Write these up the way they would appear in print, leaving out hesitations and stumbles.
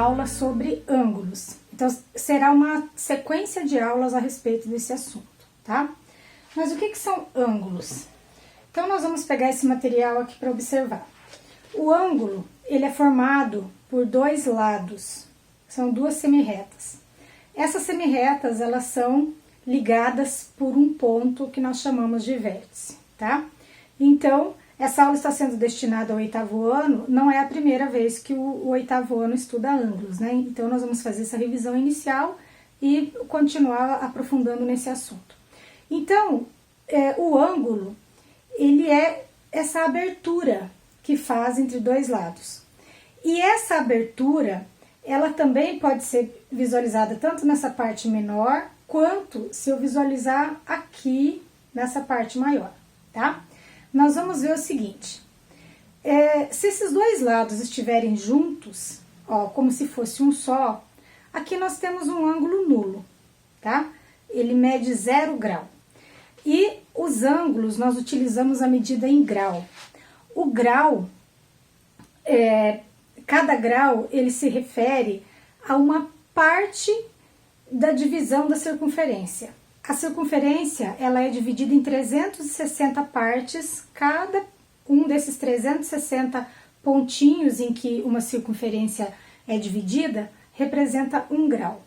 aula sobre ângulos. Então, será uma sequência de aulas a respeito desse assunto, tá? Mas o que são ângulos? Então, nós vamos pegar esse material aqui para observar. O ângulo, ele é formado por dois lados, são duas semirretas. Essas semirretas, elas são ligadas por um ponto que nós chamamos de vértice, tá? Então, essa aula está sendo destinada ao 8º ano, não é a primeira vez que o 8º ano estuda ângulos, né? Então, nós vamos fazer essa revisão inicial e continuar aprofundando nesse assunto. Então, o ângulo, ele é essa abertura que faz entre dois lados. E essa abertura, ela também pode ser visualizada tanto nessa parte menor, quanto se eu visualizar aqui nessa parte maior, tá? Nós vamos ver o seguinte, se esses dois lados estiverem juntos, ó, como se fosse um só, aqui nós temos um ângulo nulo, tá? Ele mede 0 grau. E os ângulos, nós utilizamos a medida em grau. O grau, cada grau, ele se refere a uma parte da divisão da circunferência. A circunferência, ela é dividida em 360 partes, cada um desses 360 pontinhos em que uma circunferência é dividida, representa 1 grau.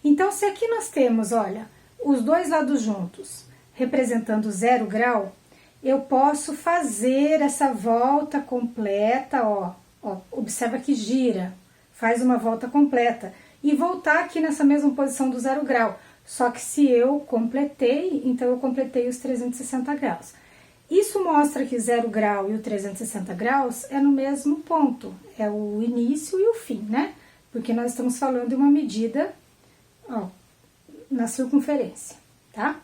Então, se aqui nós temos, olha, os dois lados juntos, representando 0 grau, eu posso fazer essa volta completa, ó, observa que gira, faz uma volta completa, e voltar aqui nessa mesma posição do 0 grau. Só que se eu completei, então eu completei os 360 graus. Isso mostra que 0 grau e o 360 graus é no mesmo ponto, é o início e o fim, né? Porque nós estamos falando de uma medida, ó, na circunferência, tá?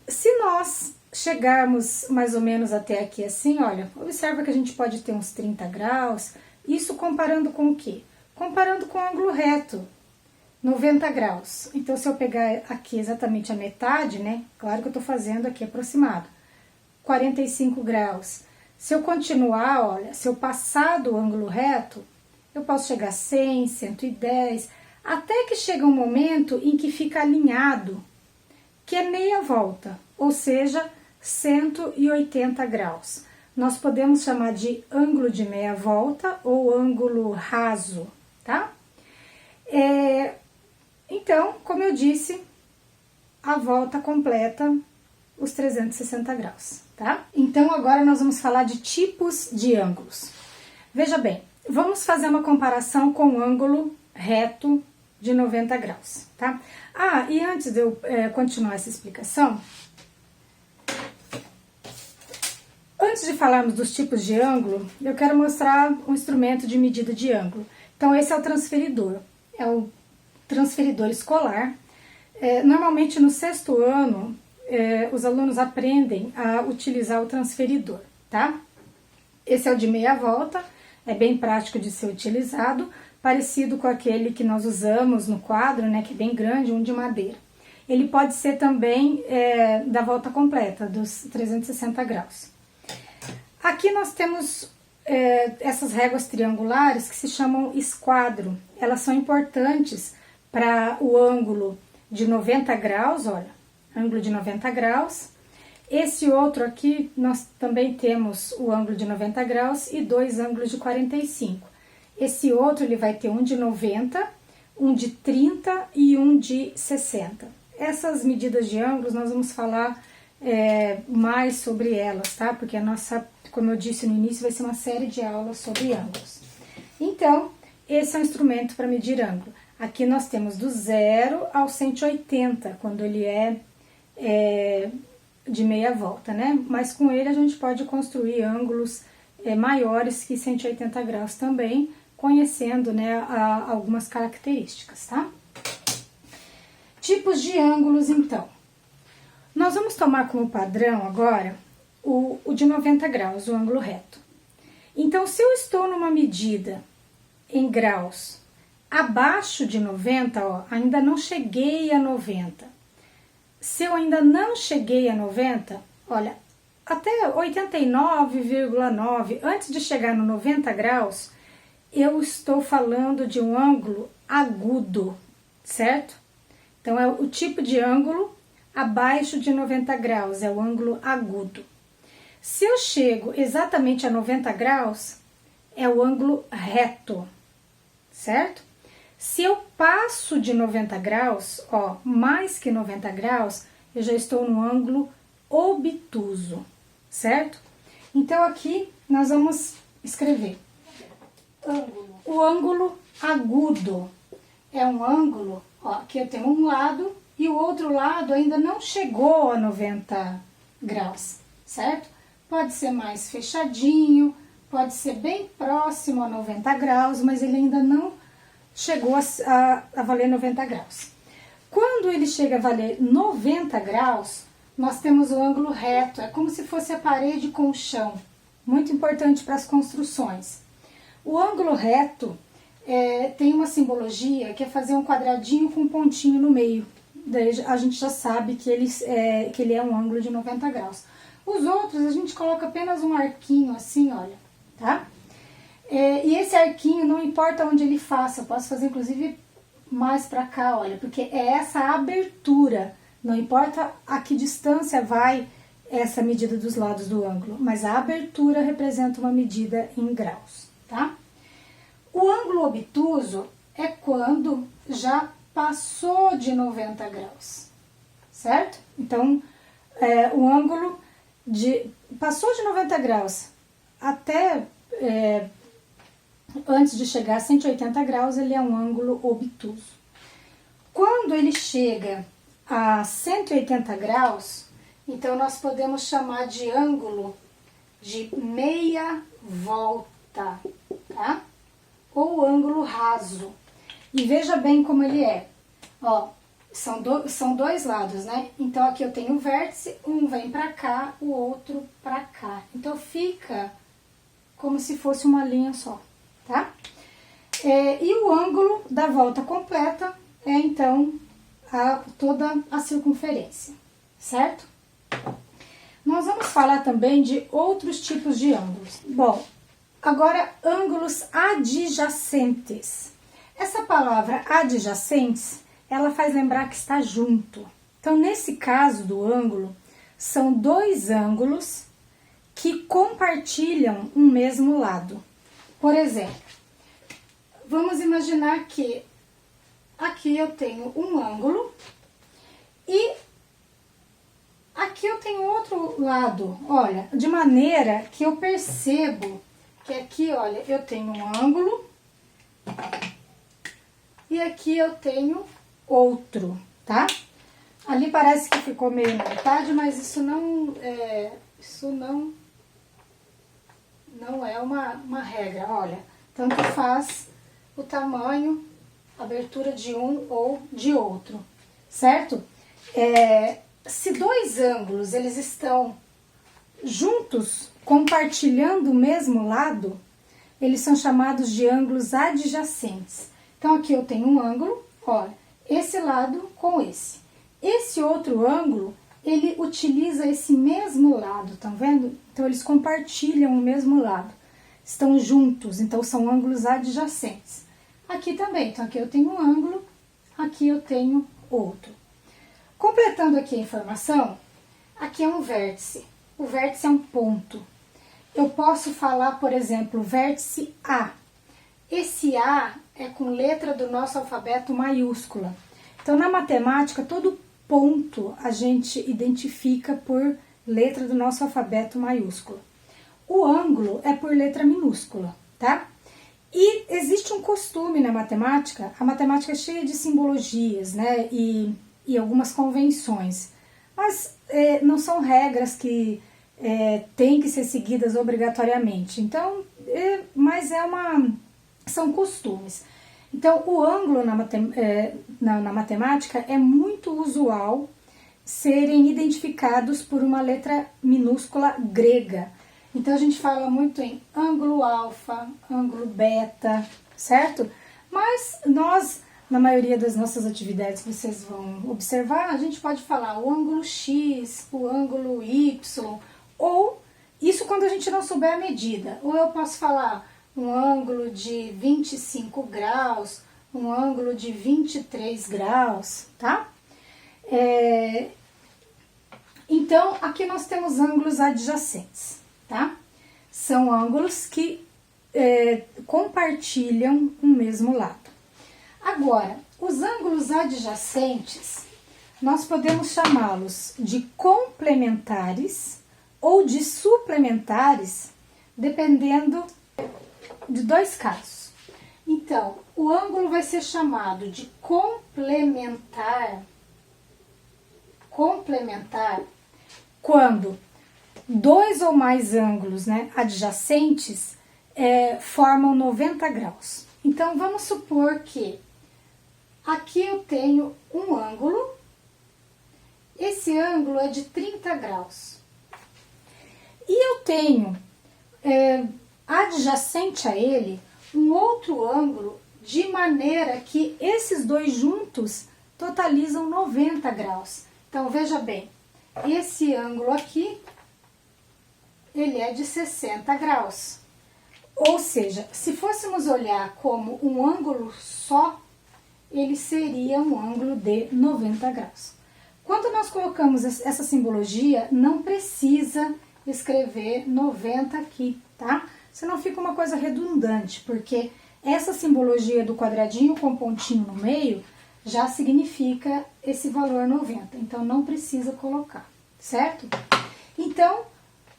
Se nós chegarmos mais ou menos até aqui assim, olha, observa que a gente pode ter uns 30 graus, isso comparando com o quê? Comparando com o ângulo reto, 90 graus. Então, se eu pegar aqui exatamente a metade, né? Claro que eu tô fazendo aqui aproximado. 45 graus. Se eu continuar, olha, se eu passar do ângulo reto, eu posso chegar a 100, 110, até que chega um momento em que fica alinhado, que é meia volta, ou seja, 180 graus. Nós podemos chamar de ângulo de meia volta ou ângulo raso, tá? Então, como eu disse, a volta completa os 360 graus, tá? Então, agora nós vamos falar de tipos de ângulos. Veja bem, vamos fazer uma comparação com o ângulo reto de 90 graus, tá? Ah, e antes de eu continuar essa explicação, antes de falarmos dos tipos de ângulo, eu quero mostrar um instrumento de medida de ângulo. Então, esse é o transferidor, é o transferidor escolar. Normalmente, no 6º ano, os alunos aprendem a utilizar o transferidor, tá? Esse é o de meia volta, é bem prático de ser utilizado, parecido com aquele que nós usamos no quadro, né, que é bem grande, um de madeira. Ele pode ser também da volta completa, dos 360 graus. Aqui nós temos essas réguas triangulares que se chamam esquadro. Elas são importantes para o ângulo de 90 graus, olha, ângulo de 90 graus. Esse outro aqui, nós também temos o ângulo de 90 graus e 2 ângulos de 45. Esse outro, ele vai ter um de 90, um de 30 e um de 60. Essas medidas de ângulos, nós vamos falar mais sobre elas, tá? Porque a nossa, como eu disse no início, vai ser uma série de aulas sobre ângulos. Então, esse é um instrumento para medir ângulo. Aqui nós temos do 0 ao 180, quando ele é de meia volta, né? Mas com ele a gente pode construir ângulos maiores que 180 graus também, conhecendo, né, algumas características, tá? Tipos de ângulos, então. Nós vamos tomar como padrão agora o de 90 graus, o ângulo reto. Então, se eu estou numa medida em graus abaixo de 90, ó, ainda não cheguei a 90. Se eu ainda não cheguei a 90, olha, até 89,9, antes de chegar no 90 graus, eu estou falando de um ângulo agudo, certo? Então, é o tipo de ângulo abaixo de 90 graus, é o ângulo agudo. Se eu chego exatamente a 90 graus, é o ângulo reto, certo? Se eu passo de 90 graus, ó, mais que 90 graus, eu já estou no ângulo obtuso, certo? Então, aqui nós vamos escrever ângulo. O ângulo agudo é um ângulo, ó, aqui eu tenho um lado e o outro lado ainda não chegou a 90 graus, certo? Pode ser mais fechadinho, pode ser bem próximo a 90 graus, mas ele ainda não chegou a valer 90 graus. Quando ele chega a valer 90 graus, nós temos o ângulo reto, é como se fosse a parede com o chão, muito importante para as construções. O ângulo reto tem uma simbologia que é fazer um quadradinho com um pontinho no meio, daí a gente já sabe que ele é um ângulo de 90 graus. Os outros a gente coloca apenas um arquinho assim, olha, tá? E esse arquinho, não importa onde ele faça, eu posso fazer inclusive mais pra cá, olha, porque é essa abertura, não importa a que distância vai essa medida dos lados do ângulo, mas a abertura representa uma medida em graus, tá? O ângulo obtuso é quando já passou de 90 graus, certo? Então, o ângulo passou de 90 graus até antes de chegar a 180 graus, ele é um ângulo obtuso. Quando ele chega a 180 graus, então nós podemos chamar de ângulo de meia volta, tá? Ou ângulo raso. E veja bem como ele é. Ó, são dois lados, né? Então aqui eu tenho o vértice, um vem pra cá, o outro pra cá. Então fica como se fosse uma linha só, tá? E o ângulo da volta completa é então toda a circunferência, certo? Nós vamos falar também de outros tipos de ângulos. Bom, agora ângulos adjacentes. Essa palavra adjacentes, ela faz lembrar que está junto. Então, nesse caso do ângulo, são dois ângulos que compartilham um mesmo lado. Por exemplo, vamos imaginar que aqui eu tenho um ângulo e aqui eu tenho outro lado, olha, de maneira que eu percebo que aqui, olha, eu tenho um ângulo e aqui eu tenho outro, tá? Ali parece que ficou meio na metade, mas isso não é uma regra, olha. Tanto faz o tamanho, a abertura de um ou de outro, certo? Se dois ângulos eles estão juntos, compartilhando o mesmo lado, eles são chamados de ângulos adjacentes. Então aqui eu tenho um ângulo, olha, esse lado com esse. Esse outro ângulo, ele utiliza esse mesmo lado, estão vendo? Então eles compartilham o mesmo lado, estão juntos, então são ângulos adjacentes. Aqui também, então aqui eu tenho um ângulo, aqui eu tenho outro. Completando aqui a informação, aqui é um vértice. O vértice é um ponto. Eu posso falar, por exemplo, vértice A. Esse A é com letra do nosso alfabeto maiúscula. Então, na matemática, todo ponto a gente identifica por letra do nosso alfabeto maiúsculo. O ângulo é por letra minúscula, tá? E existe um costume na matemática, a matemática é cheia de simbologias, né? E algumas convenções, mas não são regras que têm que ser seguidas obrigatoriamente. Então, mas são costumes. Então, o ângulo na matemática é muito usual serem identificados por uma letra minúscula grega. Então, a gente fala muito em ângulo alfa, ângulo beta, certo? Mas nós, na maioria das nossas atividades que vocês vão observar, a gente pode falar o ângulo X, o ângulo Y, ou isso quando a gente não souber a medida. Ou eu posso falar um ângulo de 25 graus, um ângulo de 23 graus, tá? Então, aqui nós temos ângulos adjacentes, tá? São ângulos que compartilham o mesmo lado. Agora, os ângulos adjacentes, nós podemos chamá-los de complementares ou de suplementares, dependendo de dois casos. Então, o ângulo vai ser chamado de complementar quando dois ou mais ângulos, né, adjacentes formam 90 graus. Então, vamos supor que aqui eu tenho um ângulo, esse ângulo é de 30 graus. E eu tenho adjacente a ele um outro ângulo, de maneira que esses dois juntos totalizam 90 graus. Então, veja bem, esse ângulo aqui, ele é de 60 graus. Ou seja, se fôssemos olhar como um ângulo só, ele seria um ângulo de 90 graus. Quando nós colocamos essa simbologia, não precisa escrever 90 aqui, tá? Senão fica uma coisa redundante, porque essa simbologia do quadradinho com pontinho no meio já significa esse valor 90, então não precisa colocar, certo? Então,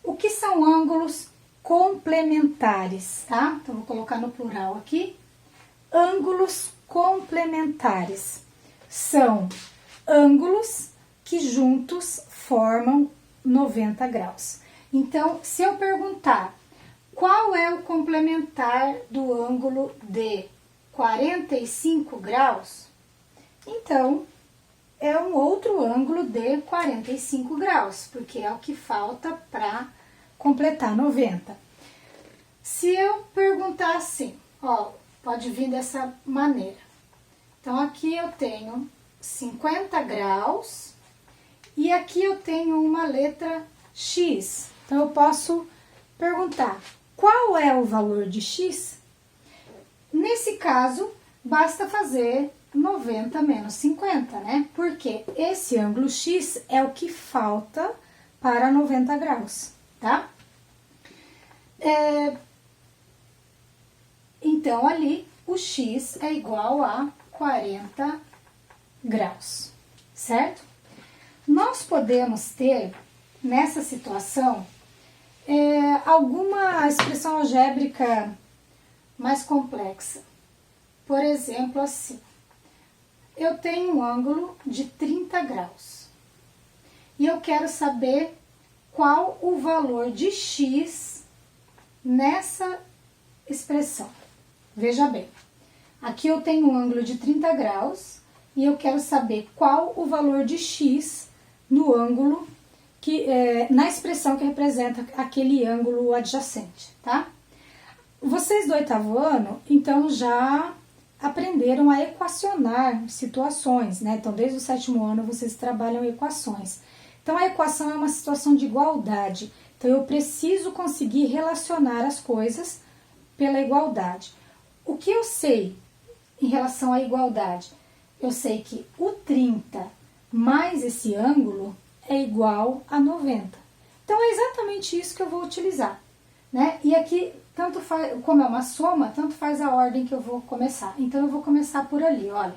o que são ângulos complementares, tá? Então, vou colocar no plural aqui. Ângulos complementares são ângulos que juntos formam 90 graus. Então, se eu perguntar qual é o complementar do ângulo de 45 graus, então é um outro ângulo de 45 graus, porque é o que falta para completar 90. Se eu perguntar assim, ó, pode vir dessa maneira. Então, aqui eu tenho 50 graus e aqui eu tenho uma letra X. Então, eu posso perguntar, qual é o valor de X? Nesse caso, basta fazer 90 menos 50, né? Porque esse ângulo X é o que falta para 90 graus, tá? Então, ali, o X é igual a 40 graus, certo? Nós podemos ter, nessa situação, alguma expressão algébrica mais complexa. Por exemplo, assim, eu tenho um ângulo de 30 graus e eu quero saber qual o valor de X nessa expressão. Veja bem, aqui eu tenho um ângulo de 30 graus e eu quero saber qual o valor de X no ângulo na expressão que representa aquele ângulo adjacente, tá? Vocês do 8º ano, então, já aprenderam a equacionar situações, né? Então, desde o 7º ano, vocês trabalham equações. Então, a equação é uma situação de igualdade. Então, eu preciso conseguir relacionar as coisas pela igualdade. O que eu sei em relação à igualdade? Eu sei que o 30 mais esse ângulo é igual a 90. Então, é exatamente isso que eu vou utilizar, né? E aqui, tanto faz, como é uma soma, tanto faz a ordem que eu vou começar. Então, eu vou começar por ali, olha.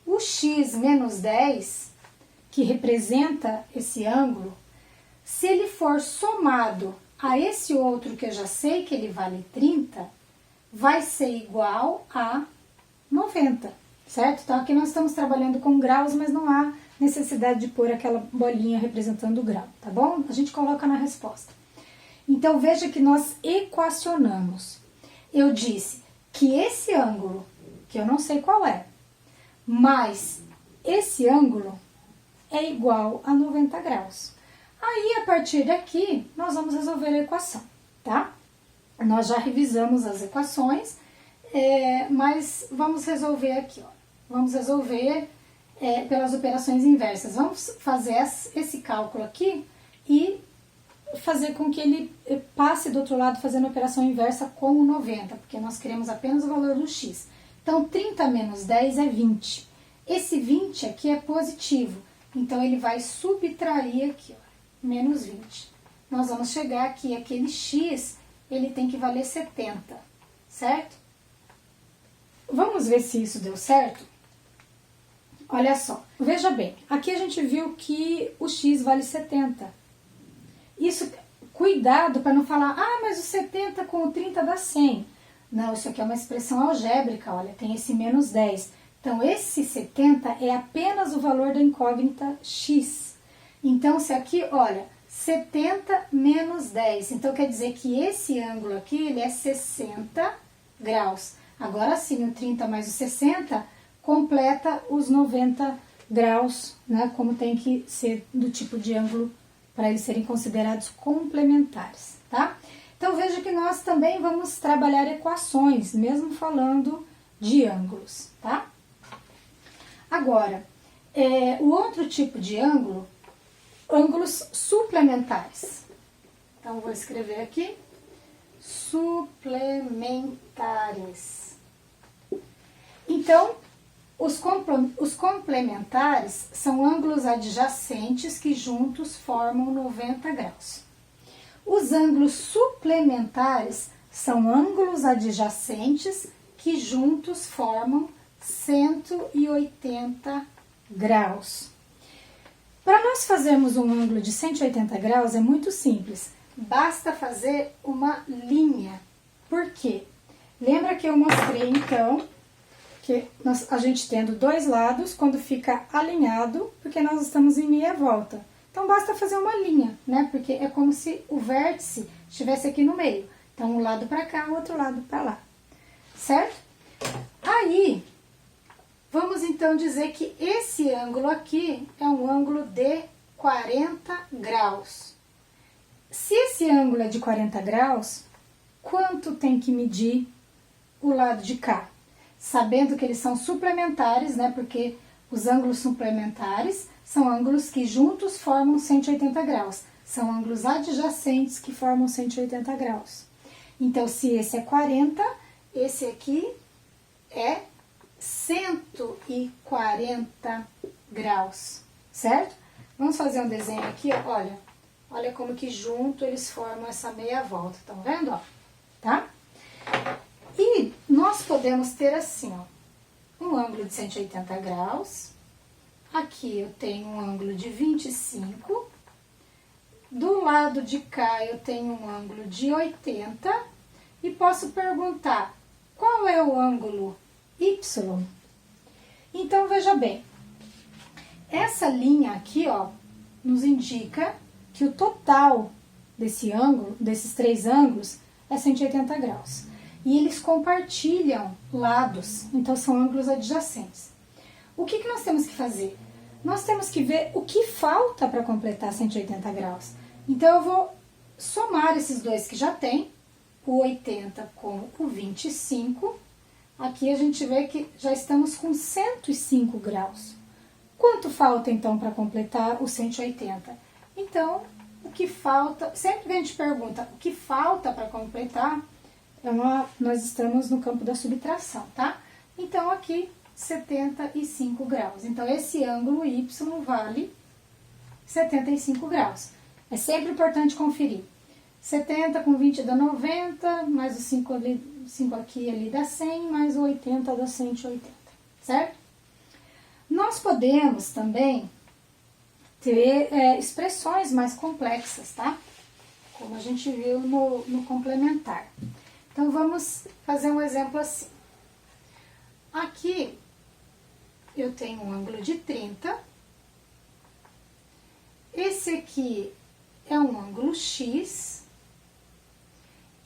O x menos 10, que representa esse ângulo, se ele for somado a esse outro que eu já sei que ele vale 30, vai ser igual a 90, certo? Então, aqui nós estamos trabalhando com graus, mas não há necessidade de pôr aquela bolinha representando o grau, tá bom? A gente coloca na resposta. Então, veja que nós equacionamos. Eu disse que esse ângulo, que eu não sei qual é, mais esse ângulo é igual a 90 graus. Aí, a partir daqui, nós vamos resolver a equação, tá? Nós já revisamos as equações, mas vamos resolver aqui, ó. Vamos resolver pelas operações inversas. Vamos fazer esse cálculo aqui e fazer com que ele passe do outro lado fazendo a operação inversa com o 90, porque nós queremos apenas o valor do x. Então, 30 menos 10 é 20. Esse 20 aqui é positivo, então ele vai subtrair aqui, ó, menos 20. Nós vamos chegar aqui, aquele x, ele tem que valer 70, certo? Vamos ver se isso deu certo? Olha só, veja bem, aqui a gente viu que o x vale 70. Isso, cuidado para não falar, ah, mas o 70 com o 30 dá 100. Não, isso aqui é uma expressão algébrica, olha, tem esse menos 10. Então, esse 70 é apenas o valor da incógnita x. Então, se aqui, olha, 70 menos 10. Então, quer dizer que esse ângulo aqui, ele é 60 graus. Agora sim, o 30 mais o 60 completa os 90 graus, né? Como tem que ser do tipo de ângulo para eles serem considerados complementares, tá? Então, veja que nós também vamos trabalhar equações, mesmo falando de ângulos, tá? Agora, o outro tipo de ângulo, ângulos suplementares. Então, vou escrever aqui, suplementares. Então, os complementares são ângulos adjacentes que juntos formam 90 graus. Os ângulos suplementares são ângulos adjacentes que juntos formam 180 graus. Para nós fazermos um ângulo de 180 graus é muito simples. Basta fazer uma linha. Por quê? Lembra que eu mostrei, então, que a gente tendo dois lados, quando fica alinhado, porque nós estamos em meia volta. Então, basta fazer uma linha, né? Porque é como se o vértice estivesse aqui no meio. Então, um lado para cá, o outro lado para lá. Certo? Aí, vamos então dizer que esse ângulo aqui é um ângulo de 40 graus. Se esse ângulo é de 40 graus, quanto tem que medir o lado de cá? Sabendo que eles são suplementares, né? Porque os ângulos suplementares são ângulos que juntos formam 180 graus. São ângulos adjacentes que formam 180 graus. Então, se esse é 40, esse aqui é 140 graus, certo? Vamos fazer um desenho aqui, ó, olha. Olha como que junto eles formam essa meia volta, estão vendo, ó? Tá? E nós podemos ter assim, ó, um ângulo de 180 graus. Aqui eu tenho um ângulo de 25. Do lado de cá eu tenho um ângulo de 80. E posso perguntar, qual é o ângulo Y? Então, veja bem. Essa linha aqui, ó, nos indica que o total desse ângulo, desses três ângulos, é 180 graus. E eles compartilham lados, então são ângulos adjacentes. O que nós temos que fazer? Nós temos que ver o que falta para completar 180 graus. Então, eu vou somar esses dois que já tem, o 80 com o 25. Aqui a gente vê que já estamos com 105 graus. Quanto falta, então, para completar o 180? Então, o que falta... Sempre que a gente pergunta o que falta para completar, nós estamos no campo da subtração, tá? Então, aqui... 75 graus. Então, esse ângulo Y vale 75 graus. É sempre importante conferir. 70 com 20 dá 90, mais o 5 aqui ali dá 100, mais o 80 dá 180, certo? Nós podemos também ter expressões mais complexas, tá? Como a gente viu no complementar. Então, vamos fazer um exemplo assim. Aqui, eu tenho um ângulo de 30. Esse aqui é um ângulo X.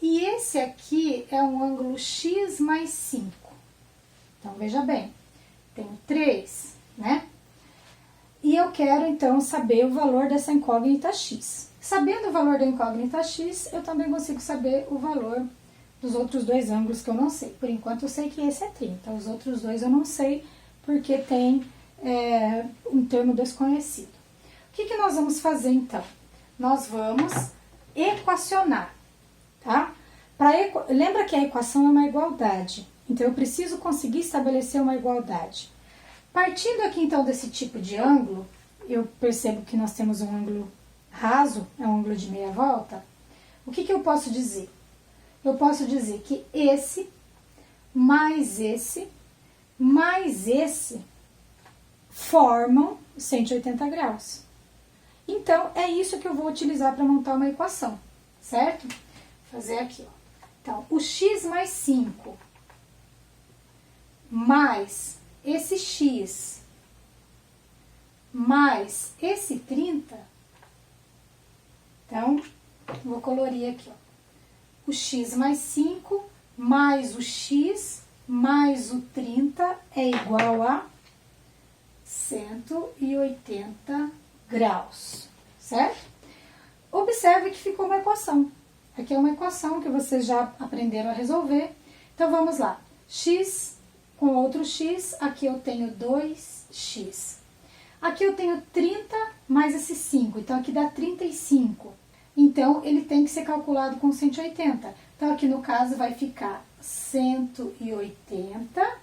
E esse aqui é um ângulo X mais 5. Então, veja bem, tenho 3, né? E eu quero, então, saber o valor dessa incógnita X. Sabendo o valor da incógnita X, eu também consigo saber o valor dos outros dois ângulos que eu não sei. Por enquanto, eu sei que esse é 30. Os outros dois eu não sei, porque tem um termo desconhecido. O que nós vamos fazer, então? Nós vamos equacionar, tá? Lembra que a equação é uma igualdade, então eu preciso conseguir estabelecer uma igualdade. Partindo aqui então desse tipo de ângulo, eu percebo que nós temos um ângulo raso, é um ângulo de meia volta. O que eu posso dizer? Eu posso dizer que esse mais esse formam 180 graus. Então, é isso que eu vou utilizar para montar uma equação, certo? Vou fazer aqui, ó. Então, o x mais 5 mais esse x mais esse 30, então, vou colorir aqui, ó. O x mais 5 mais o x mais o 30 é igual a 180 graus, certo? Observe que ficou uma equação. Aqui é uma equação que vocês já aprenderam a resolver. Então, vamos lá. X com outro x, aqui eu tenho 2x. Aqui eu tenho 30 mais esse 5, então aqui dá 35. Então, ele tem que ser calculado com 180. Então, aqui no caso vai ficar 180.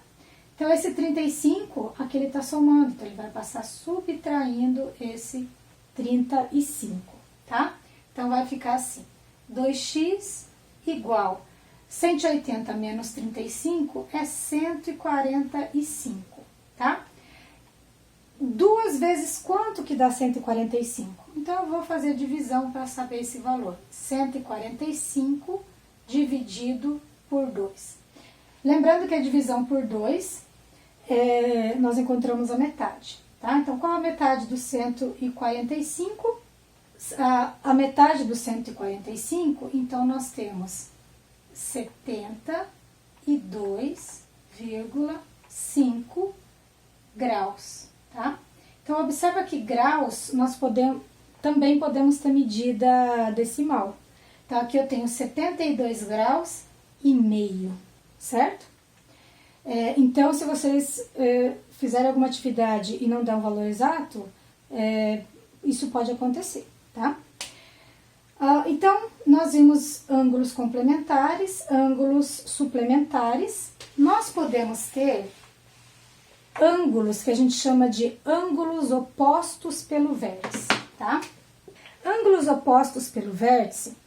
Então, esse 35, aqui ele está somando, então ele vai passar subtraindo esse 35, tá? Então, vai ficar assim, 2x igual 180 menos 35 é 145, tá? 2 vezes quanto que dá 145? Então, eu vou fazer a divisão para saber esse valor. 145 dividido por 2. Lembrando que a divisão por 2, nós encontramos a metade, tá? Então, qual a metade do 145? A metade do 145, então, nós temos 72,5 graus, tá? Então, observa que graus, nós também podemos ter medida decimal. Então, aqui eu tenho 72 graus e meio, certo? Então, se vocês fizerem alguma atividade e não der um valor exato, isso pode acontecer, tá? Então, nós vimos ângulos complementares, ângulos suplementares. Nós podemos ter ângulos que a gente chama de ângulos opostos pelo vértice, tá? Ângulos opostos pelo vértice,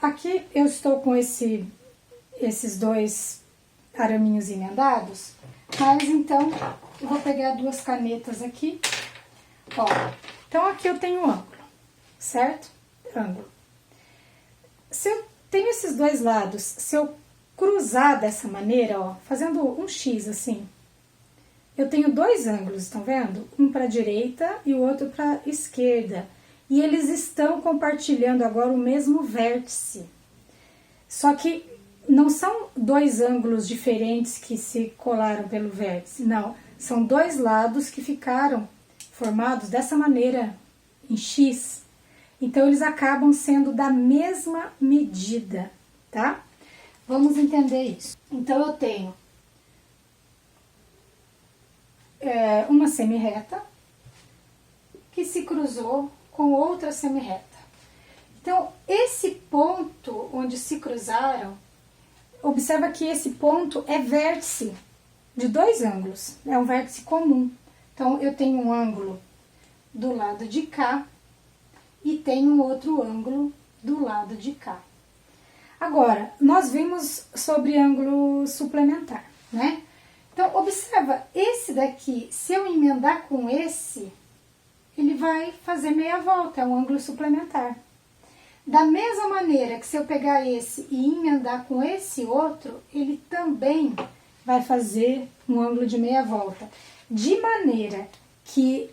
aqui eu estou com esses dois araminhos emendados, mas então eu vou pegar 2 canetas aqui, ó. Então aqui eu tenho um ângulo, certo? Ângulo. Se eu tenho esses dois lados, se eu cruzar dessa maneira, ó, fazendo um X assim, eu tenho 2 ângulos, estão vendo? Um para a direita e o outro para a esquerda. E eles estão compartilhando agora o mesmo vértice. Só que não são 2 ângulos diferentes que se colaram pelo vértice, não. São 2 lados que ficaram formados dessa maneira, em X. Então, eles acabam sendo da mesma medida, tá? Vamos entender isso. Então, eu tenho uma semirreta que se cruzou com outra semirreta. Então, esse ponto onde se cruzaram, observa que esse ponto é vértice de 2 ângulos, é um vértice comum. Então, eu tenho um ângulo do lado de cá e tenho outro ângulo do lado de cá. Agora, nós vimos sobre ângulo suplementar, né? Então, observa, esse daqui, se eu emendar com esse, ele vai fazer meia volta, é um ângulo suplementar. Da mesma maneira que se eu pegar esse e emendar com esse outro, ele também vai fazer um ângulo de meia volta. De maneira que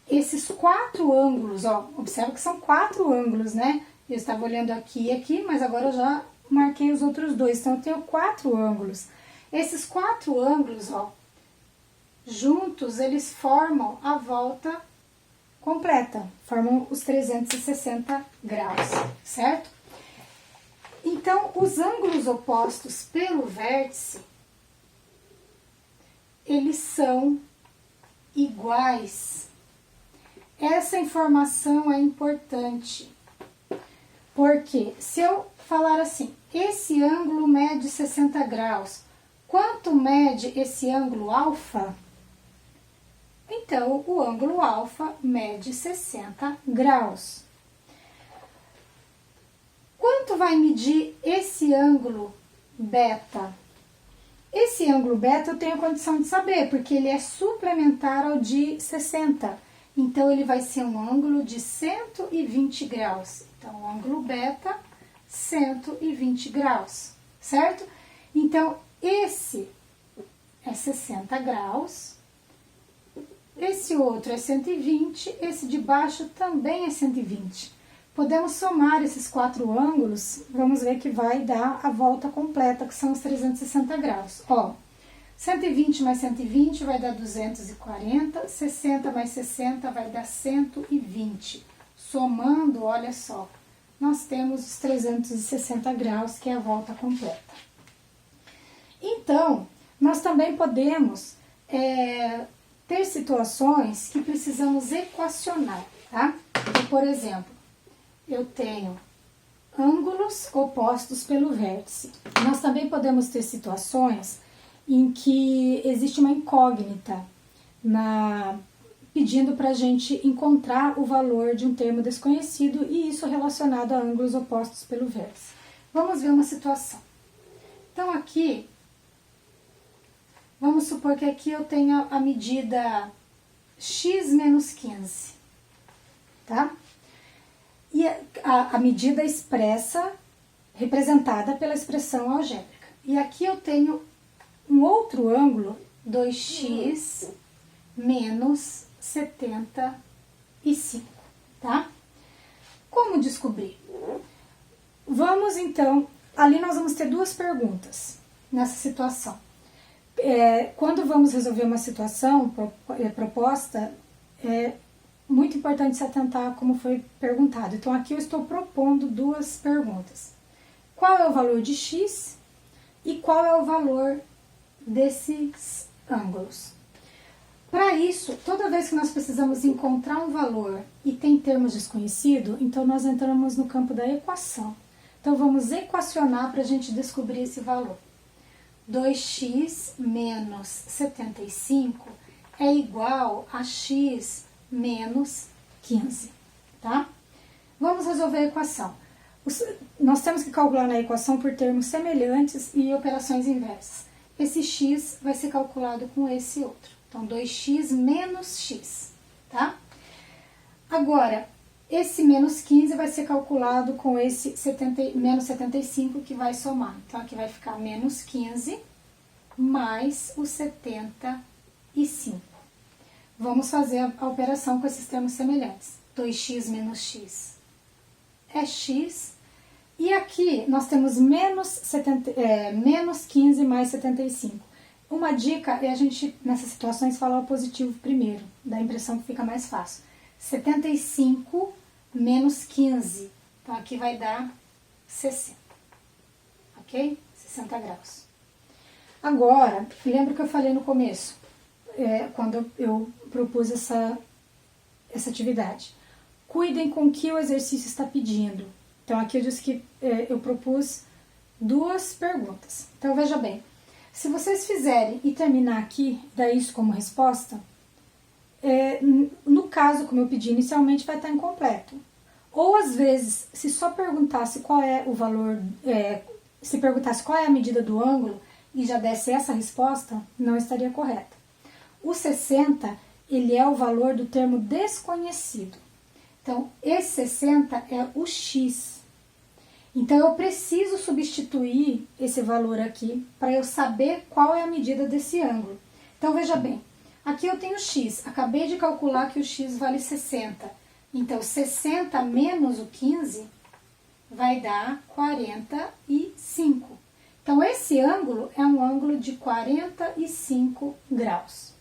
esses 4 ângulos, ó, observa que são 4 ângulos, né? Eu estava olhando aqui e aqui, mas agora eu já marquei os outros 2, então eu tenho 4 ângulos. Esses 4 ângulos, ó, juntos eles formam a volta completa, formam os 360 graus, certo? Então, os ângulos opostos pelo vértice, eles são iguais. Essa informação é importante, Porque se eu falar assim, esse ângulo mede 60 graus, quanto mede esse ângulo alfa? Então, o ângulo alfa mede 60 graus. Quanto vai medir esse ângulo beta? Esse ângulo beta eu tenho condição de saber, porque ele é suplementar ao de 60. Então, ele vai ser um ângulo de 120 graus. Então, o ângulo beta, 120 graus, certo? Então, esse é 60 graus, esse outro é 120, esse de baixo também é 120. Podemos somar esses 4 ângulos, vamos ver que vai dar a volta completa, que são os 360 graus. Ó, 120 mais 120 vai dar 240, 60 mais 60 vai dar 120. Somando, olha só, nós temos os 360 graus, que é a volta completa. Então, nós também podemos ter situações que precisamos equacionar, tá? Então, por exemplo, eu tenho ângulos opostos pelo vértice. Nós também podemos ter situações em que existe uma incógnita pedindo para a gente encontrar o valor de um termo desconhecido e isso relacionado a ângulos opostos pelo vértice. Vamos ver uma situação. Então aqui, vamos supor que aqui eu tenha a medida x menos 15, tá? E a medida representada pela expressão algébrica. E aqui eu tenho um outro ângulo, 2x menos 75, tá? Como descobrir? Vamos então, ali nós vamos ter 2 perguntas nessa situação. Quando vamos resolver uma situação proposta, é muito importante se atentar como foi perguntado. Então, aqui eu estou propondo 2 perguntas. Qual é o valor de x e qual é o valor desses ângulos? Para isso, toda vez que nós precisamos encontrar um valor e tem termos desconhecidos, então nós entramos no campo da equação. Então, vamos equacionar para a gente descobrir esse valor. 2x menos 75 é igual a x menos 15, tá? Vamos resolver a equação. Nós temos que calcular na equação por termos semelhantes e operações inversas. Esse x vai ser calculado com esse outro. Então, 2x menos x, tá? Agora, esse menos 15 vai ser calculado com esse menos 75 que vai somar. Então, aqui vai ficar menos 15 mais o 75. Vamos fazer a operação com esses termos semelhantes. 2x menos x é x. E aqui nós temos menos 15 mais 75. Uma dica é a gente, nessas situações, falar o positivo primeiro. Dá a impressão que fica mais fácil. 75 menos 15. Então, aqui vai dar 60. Ok? 60 graus. Agora, lembra que eu falei no começo? Quando eu propus essa atividade. Cuidem com o que o exercício está pedindo. Então, aqui eu disse que eu propus 2 perguntas. Então, veja bem, se vocês fizerem e terminar aqui, dar isso como resposta, no caso, como eu pedi inicialmente, vai estar incompleto. Ou, às vezes, se só perguntasse qual é o valor, se perguntasse qual é a medida do ângulo e já desse essa resposta, não estaria correta. O 60, ele é o valor do termo desconhecido. Então, esse 60 é o x. Então, eu preciso substituir esse valor aqui para eu saber qual é a medida desse ângulo. Então, veja bem, aqui eu tenho x. Acabei de calcular que o x vale 60. Então, 60 menos o 15 vai dar 45. Então, esse ângulo é um ângulo de 45 graus.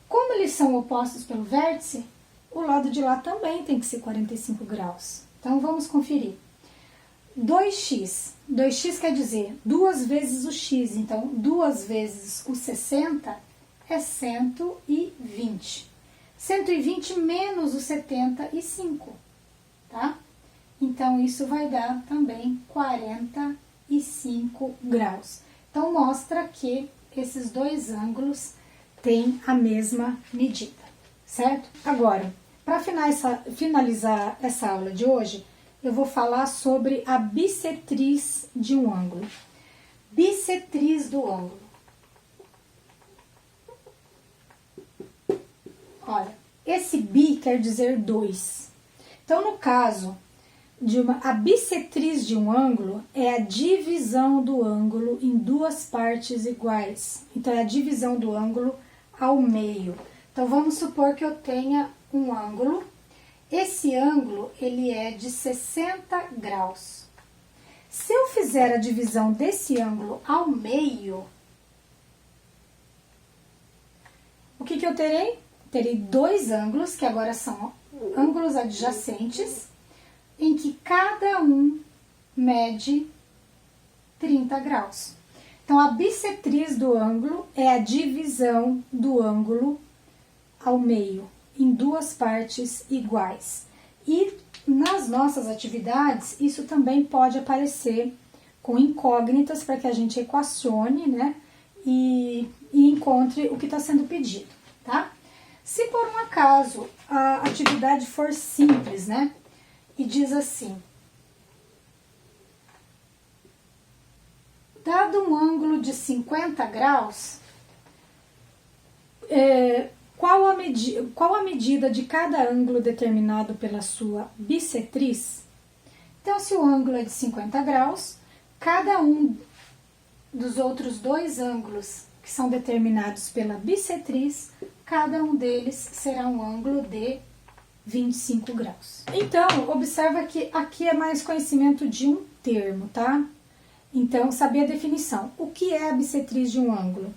Como eles são opostos pelo vértice, o lado de lá também tem que ser 45 graus. Então, vamos conferir. 2x. 2x quer dizer 2 vezes o x. Então, 2 vezes o 60 é 120. 120 menos o 75, tá? então isso vai dar também 45 graus. Então, mostra que esses dois ângulos têm a mesma medida, certo? Agora, para finalizar essa aula de hoje, eu vou falar sobre a bissetriz de um ângulo. Bissetriz do ângulo. Olha, esse bi quer dizer 2. Então, no caso a bissetriz de um ângulo é a divisão do ângulo em duas partes iguais. Então, é a divisão do ângulo ao meio. Então, vamos supor que eu tenha um ângulo. Esse ângulo, ele é de 60 graus. Se eu fizer a divisão desse ângulo ao meio, o que eu terei? Terei dois ângulos, que agora são ângulos adjacentes, em que cada um mede 30 graus. Então, a bissetriz do ângulo é a divisão do ângulo ao meio, em duas partes iguais. E nas nossas atividades, isso também pode aparecer com incógnitas para que a gente equacione, né? E encontre o que está sendo pedido, tá? Se por um acaso a atividade for simples, né? E diz assim: dado um ângulo de 50 graus, qual a medida de cada ângulo determinado pela sua bissetriz? Então, se o ângulo é de 50 graus, cada um dos outros dois ângulos que são determinados pela bissetriz, cada um deles será um ângulo de 25 graus. Então, observa que aqui é mais conhecimento de um termo, tá? Então, saber a definição. O que é a bissetriz de um ângulo?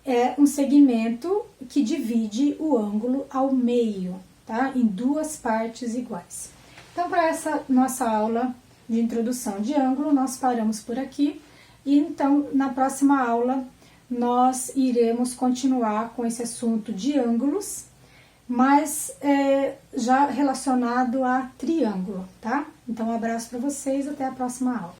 É um segmento que divide o ângulo ao meio, tá? Em duas partes iguais. Então, para essa nossa aula de introdução de ângulo, nós paramos por aqui. E então, na próxima aula, nós iremos continuar com esse assunto de ângulos, mas já relacionado a triângulo, tá? Então, um abraço para vocês, até a próxima aula.